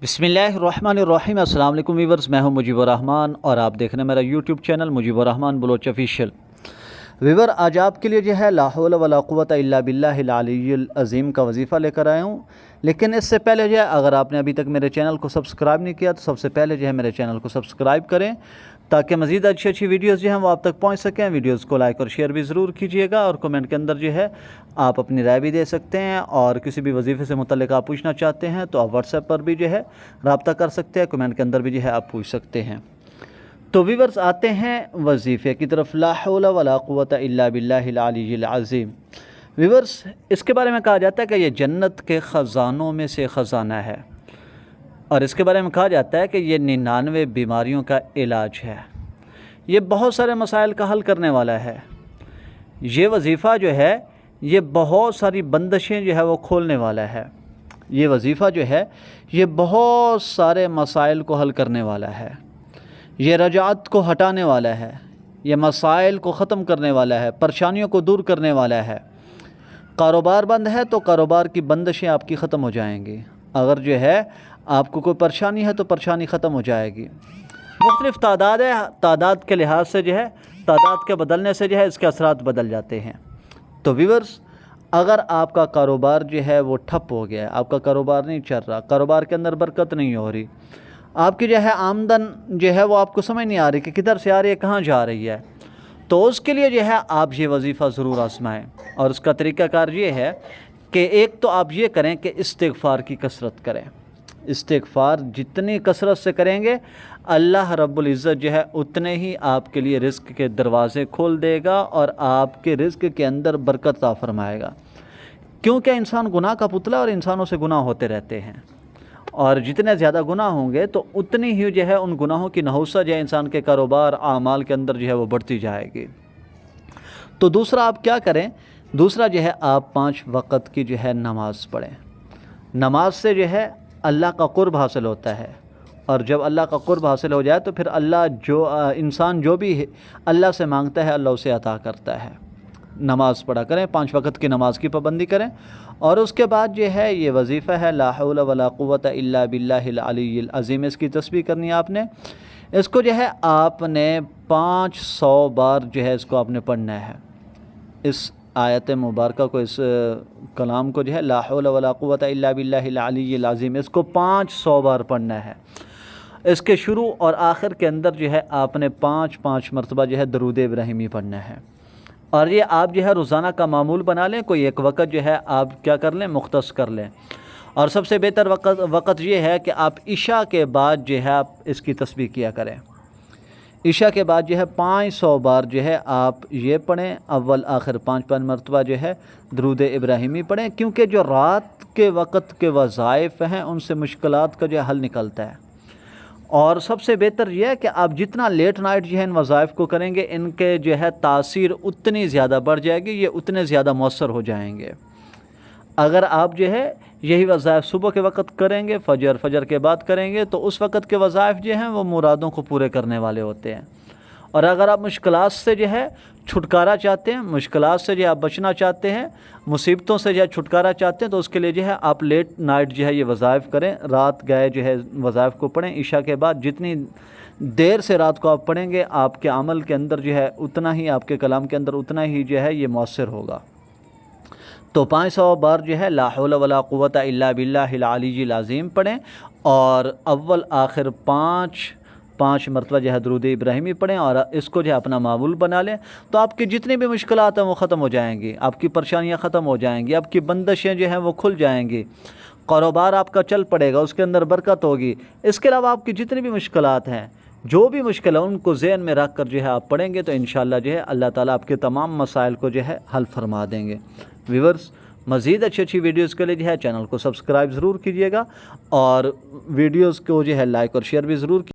बिस्मिल्लाहिर्रहमानिर्रहीम। अस्सलाम वालेकुम वीवर्स, मैं हूं मुजीबुर रहमान और आप देख रहे हैं मेरा YouTube channel Mujibur Rahman Baloch official. Viewer, आज आपके लिए जो है ला हौल वला कुव्वता इल्ला बिल्लाहिल अलिय्यिल अज़ीम का वजीफ़ा लेकर आया हूं। लेकिन इससे पहले जो है, अगर आपने अभी तक मेरे चैनल को सब्सक्राइब नहीं किया तो सबसे पहले जो है मेरे चैनल को सब्सक्राइब करें ताकि मज़ीद अच्छी अच्छी वीडियोज़ जो हैं वो आप तक पहुंच सकें। वीडियोज़ को लाइक और शेयर भी ज़रूर कीजिएगा और कमेंट के अंदर जो है आप अपनी राय भी दे सकते हैं। और किसी भी वजीफ़े से मुतल्लिक़ आप पूछना चाहते हैं तो आप व्हाट्सएप पर भी जो है रब्ता कर सकते हैं, कमेंट के अंदर भी जो है आप पूछ सकते हैं। तो वीवर्स, आते हैं वजीफ़े की तरफ। ला हौल वला कुव्वता इल्ला बिल्लाहिल अलिय्यिल अज़ीम। वीवर्स, इसके बारे में कहा जाता है कि ये जन्नत के ख़ज़ानों में से ख़ज़ाना है और इसके बारे में कहा जाता है कि ये 99 बीमारियों का इलाज है। ये बहुत सारे मसाइल का हल करने वाला है। ये वजीफ़ा जो है ये बहुत सारी बंदिशें जो है वो खोलने वाला है। ये वजीफ़ा जो है ये बहुत सारे मसाइल को हल करने वाला है। ये रजात को हटाने वाला है, ये मसाइल को ख़त्म करने वाला है, परेशानियों को दूर करने वाला है। कारोबार बंद है तो कारोबार की बंदिशें आपकी ख़त्म हो जाएंगी। अगर जो है आपको कोई परेशानी है तो परेशानी ख़त्म हो जाएगी। मुख्तलिफ़ तादाद है, तादाद के लिहाज से जो है तादाद के बदलने से जो है इसके असरात बदल जाते हैं। तो व्यूअर्स, अगर आपका कारोबार जो है वो ठप हो गया है, आपका कारोबार नहीं चल रहा, कारोबार के अंदर बरकत नहीं हो रही, आपकी जो है आमदन जो है वो आपको समझ नहीं आ रही कि किधर से आ रही है, कहाँ जा रही है, तो उसके लिए जो है आप ये वजीफ़ा ज़रूर आजमाएँ। और उसका तरीक़ाकार ये है कि एक तो आप ये करें कि इस्तिग़फ़ार की कसरत करें। इस्तिग़फ़ार जितनी कसरत से करेंगे अल्लाह रब्बुल इज़्ज़त जो है उतने ही आपके लिए रिज़्क़ के दरवाज़े खोल देगा और आपके रिज़्क़ के अंदर बरकत अता फ़रमाएगा। क्योंकि इंसान गुनाह का पुतला और इंसानों से गुनाह होते रहते हैं और जितने ज़्यादा गुनाह होंगे तो उतनी ही जो है उन गुनाहों की नहुसत जो है इंसान के कारोबार आमाल के अंदर जो है वो बढ़ती जाएगी। तो दूसरा आप क्या करें, दूसरा जो है आप 5 वक़्त की जो है नमाज़ पढ़ें। नमाज से जो है अल्लाह का क़ुर्ब हासिल होता है और जब अल्लाह का क़ुर्ब हासिल हो जाए तो फिर अल्लाह इंसान जो भी अल्लाह से मांगता है अल्लाह उसे अता करता है। नमाज़ पढ़ा करें, 5 वक़्त की नमाज़ की पाबंदी करें। और उसके बाद जो है ये वजीफ़ा है ला हौल वला कुव्वता इल्ला बिल्लाहिल अलिय्यिल अज़ीम, इसकी तस्बीह करनी है आपने। इसको जो है आपने 500 बार जो है इसको आपने पढ़ना है। इस आयत मुबारक को, इस कलाम को जो है ला हौल वला कुव्वता इल्ला बिल्लाहिल अलिय्यिल अज़ीम, इसको 500 बार पढ़ना है। इसके शुरू और आखिर के अंदर जो है आपने 5-5 मरतबा जो है दरूद इब्राहिमी पढ़ना है। और ये आप जो है रोज़ाना का मामूल बना लें। कोई एक वक़्त जो है आप क्या कर लें, मुख्तस कर लें। और सबसे बेहतर वक़्त ये है कि आप इशा के बाद जो है आप इसकी तस्बीह किया करें। इशा के बाद जो है 500 बार जो है आप ये पढ़ें, अव्वल आखिर 5-5 मरतबा जो है दरूद इब्राहिमी पढ़ें। क्योंकि जो रात के वक़्त के वज़ाइफ़ हैं उनसे मुश्किलात का जो हल निकलता है। और सबसे बेहतर यह है कि आप जितना लेट नाइट जो है इन वज़ाइफ़ को करेंगे इनके जो है तासीर उतनी ज़्यादा बढ़ जाएगी, ये उतने ज़्यादा मौसर हो जाएंगे। अगर आप जो है यही वज़ाइफ़ सुबह के वक़्त करेंगे, फजर के बाद करेंगे, तो उस वक़्त के वज़ाइफ़ जो हैं वो मुरादों को पूरे करने वाले होते हैं। और अगर आप मुश्किलात से जो है छुटकारा चाहते हैं, मुश्किलात से जो आप बचना चाहते हैं, मुसीबतों से जो है छुटकारा चाहते हैं, तो उसके लिए जो है आप लेट नाइट जो है ये वज़ाइफ़ करें। रात गए जो है वज़ाइफ़ को पढ़ें। इशा के बाद जितनी देर से रात को आप पढ़ेंगे आपके अमल के अंदर जो है उतना ही, आपके कलाम के अंदर उतना ही जो है ये मौसर होगा। तो 500 बार जो है ला हौल वला कुव्वता इल्ला बिल्लाहिल अलिय्यिल अज़ीम पढ़ें और अव्वल आखिर 5 मरतबा जो है दरूद इब्राहिमी पढ़ें और इसको जो है अपना मामूल बना लें। तो आपकी जितनी भी मुश्किलात हैं वो ख़त्म हो जाएंगी, आपकी परेशानियां ख़त्म हो जाएंगी, आपकी बंदिशें जो हैं वो खुल जाएंगी, कारोबार आपका चल पड़ेगा, उसके अंदर बरकत होगी। इसके अलावा आपकी जितनी भी मुश्किलात हैं, जो भी मुश्किल है, उनको ज़हन में रख कर जो है आप पढ़ेंगे तो इंशाअल्लाह जो है अल्लाह ताला आपके तमाम मसाइल को जो है हल फरमा देंगे। व्यूअर्स, मज़ीद अच्छी अच्छी वीडियोज़ के लिए जो है चैनल को सब्सक्राइब ज़रूर कीजिएगा और वीडियोज़ को जो है लाइक और शेयर भी ज़रूर